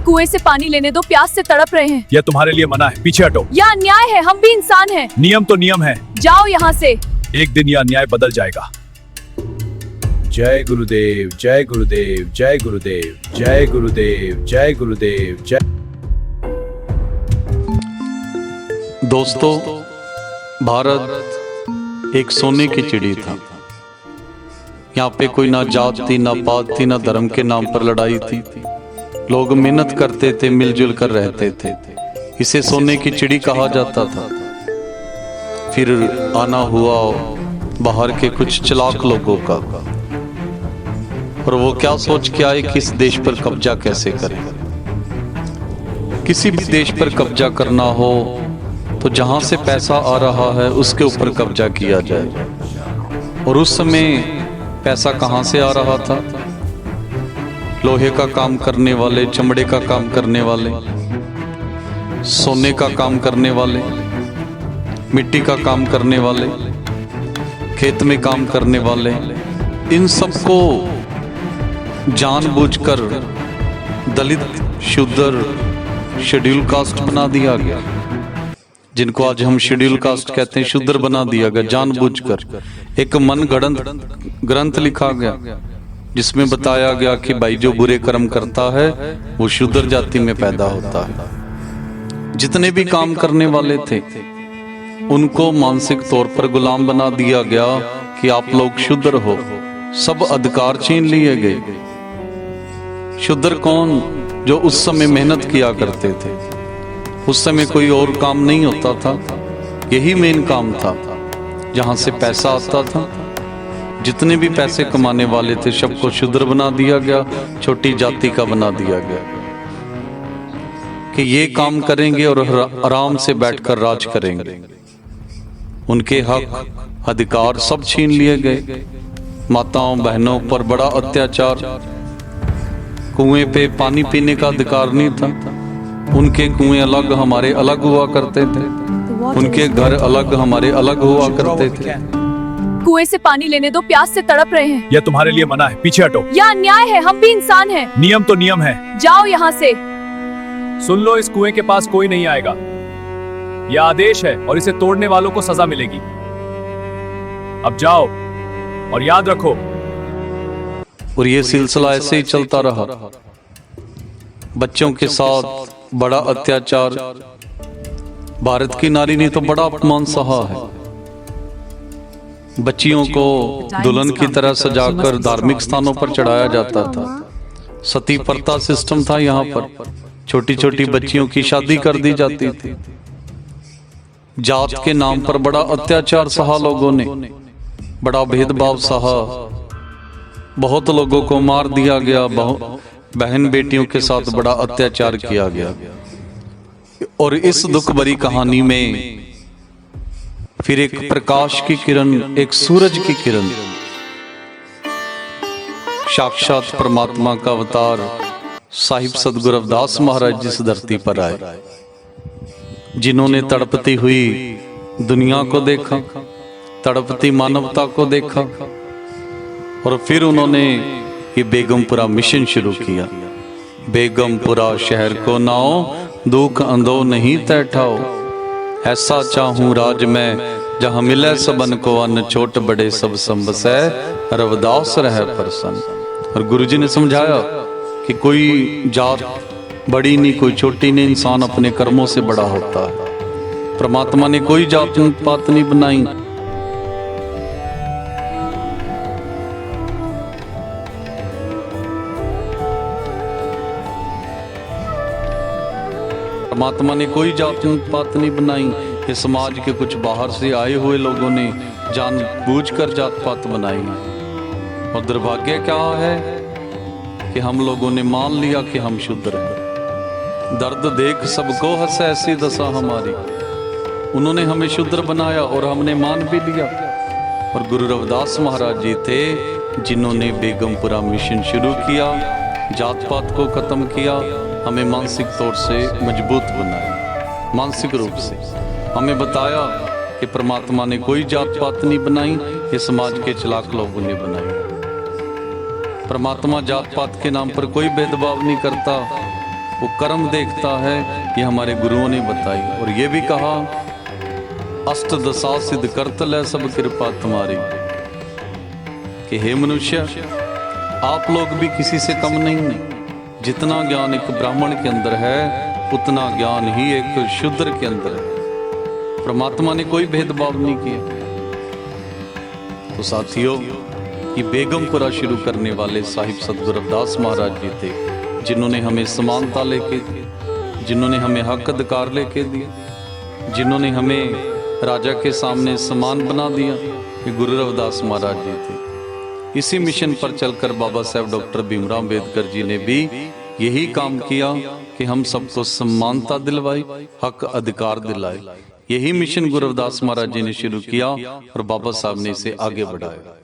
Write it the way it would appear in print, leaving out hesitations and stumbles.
कुएं से पानी लेने दो, प्यास से तड़प रहे हैं। यह तुम्हारे लिए मना है, पीछे हटो। यह अन्याय है, हम भी इंसान हैं। नियम तो नियम है। जाओ यहाँ से। एक दिन यह अन्याय बदल जाएगा। जय गुरुदेव, जय गुरुदेव, जय गुरुदेव, जय गुरुदेव, जय गुरुदेव, जय। दोस्तों, भारत एक सोने की चिड़ी था। यहाँ पे कोई ना जात थी, ना पात थी, ना धर्म के नाम पर लड़ाई थी। लोग मेहनत करते थे, मिलजुल कर रहते थे। इसे सोने की चिड़ी कहा जाता था। फिर आना हुआ बाहर के कुछ चालाक लोगों का, और वो क्या सोच के आए कि इस देश पर कब्जा कैसे करें। किसी भी देश पर कब्जा करना हो तो जहां से पैसा आ रहा है उसके ऊपर कब्जा किया जाए। और उस समय पैसा कहां से आ रहा था? लोहे का काम करने वाले, चमड़े का काम करने वाले, सोने का काम करने वाले, मिट्टी का काम करने वाले, खेत में काम करने वाले, इन सबको जानबूझकर दलित, शूद्र, शेड्यूल कास्ट बना दिया गया। जिनको आज हम शेड्यूल कास्ट कहते हैं, शूद्र बना दिया गया जानबूझकर। एक मन गढ़ंत ग्रंथ लिखा गया जिसमें बताया गया कि भाई जो बुरे कर्म करता है वो शूद्र जाति में पैदा होता है। जितने भी काम करने वाले थे उनको मानसिक तौर पर गुलाम बना दिया गया कि आप लोग शूद्र हो। सब अधिकार छीन लिए गए। शूद्र कौन? जो उस समय मेहनत किया करते थे। उस समय कोई और काम नहीं होता था, यही मेन काम था जहां से पैसा आता था। जितने भी पैसे कमाने वाले थे सबको शूद्र बना दिया गया, छोटी जाति का बना दिया गया कि ये काम करेंगे और आराम से बैठकर राज करेंगे। उनके हक, अधिकार सब छीन लिए गए। माताओं बहनों पर बड़ा अत्याचार। कुएं पे पानी पीने का अधिकार नहीं था। उनके कुएं अलग, हमारे अलग हुआ करते थे। उनके घर अलग, हमारे अलग हुआ करते थे। कुएं से पानी लेने दो, प्यास से तड़प रहे हैं। यह तुम्हारे लिए मना है, पीछे हटो। यह अन्याय है, हम भी इंसान हैं। नियम तो नियम है। जाओ यहाँ से। सुन लो, इस कुएं के पास कोई नहीं आएगा। यह आदेश है और इसे तोड़ने वालों को सजा मिलेगी। अब जाओ और याद रखो। और ये सिलसिला ऐसे ही चलता रहा। बच्चों के साथ बड़ा अत्याचार। भारत की नारी ने तो बड़ा अपमान सहा है। बच्चियों को दुल्हन की तरह सजाकर धार्मिक स्थानों पर चढ़ाया जाता था। सती प्रथा सिस्टम था। यहाँ पर छोटी छोटी बच्चियों की शादी कर दी जाती थी। जात के नाम पर बड़ा अत्याचार सहा लोगों ने, बड़ा भेदभाव सहा। बहुत लोगों को मार दिया गया। बहन बेटियों के साथ बड़ा अत्याचार किया गया। और इस दुख भरी कहानी में फिर एक प्रकाश की किरण, एक सूरज की किरण, साक्षात परमात्मा का अवतार साहिब सदगुरु रविदास महाराज जिस धरती पर आए, जिन्होंने तड़पती हुई दुनिया को देखा, तड़पती मानवता को देखा, और फिर उन्होंने ये बेगमपुरा मिशन शुरू किया। बेगमपुरा शहर को नाओ, दुख अंधो नहीं तैठाओ। ऐसा चाहूं राज में जहां मिले सबन को अन्न, छोट बड़े सब संबसै, रविदास रहे प्रसन्न। और गुरुजी ने समझाया कि कोई जात बड़ी नहीं, कोई छोटी नहीं, इंसान अपने कर्मों से बड़ा होता है। परमात्मा ने कोई जात पात नहीं बनाई। परमात्मा ने कोई जात पात नहीं बनाई। ये समाज के कुछ बाहर से आए हुए लोगों ने जानबूझकर जात पात बनाई। और दुर्भाग्य क्या है कि हम लोगों ने मान लिया कि हम शूद्र हैं। दर्द देख सबको हंसे, ऐसी दशा हमारी। उन्होंने हमें शूद्र बनाया और हमने मान भी लिया। और गुरु रविदास महाराज जी थे जिन्होंने बेगमपुरा मिशन शुरू किया, जात पात को खत्म किया, हमें मानसिक तौर से मजबूत बनाया। मानसिक रूप से हमें बताया कि परमात्मा ने कोई जात पात नहीं बनाई, ये समाज के चालाक लोगों ने बनाई। परमात्मा जात पात के नाम पर कोई भेदभाव नहीं करता। वो कर्म देखता है, ये हमारे गुरुओं ने बताई। और ये भी कहा अष्ट दशा सिद्ध करतल है सब कृपा तुम्हारी, कि हे मनुष्य आप लोग भी किसी से कम नहीं हैं। जितना ज्ञान एक ब्राह्मण के अंदर है उतना ज्ञान ही एक शूद्र के अंदर है। परमात्मा ने कोई भेदभाव नहीं किया। तो साथियों, ये बेगमपुरा शुरू करने वाले साहिब सतगुरु रविदास महाराज जी थे, जिन्होंने हमें समानता लेके दी, जिन्होंने हमें हक अधिकार लेके दिए, जिन्होंने हमें राजा के सामने समान बना दिया। ये गुरु रविदास महाराज जी थे। इसी मिशन पर चलकर बाबा साहब डॉक्टर भीमराव अम्बेडकर जी ने भी यही काम किया कि हम सबको समानता दिलवाई, हक अधिकार दिलाए। यही मिशन गुरु रविदास महाराज जी ने शुरू किया और बाबा साहब ने इसे आगे बढ़ाया।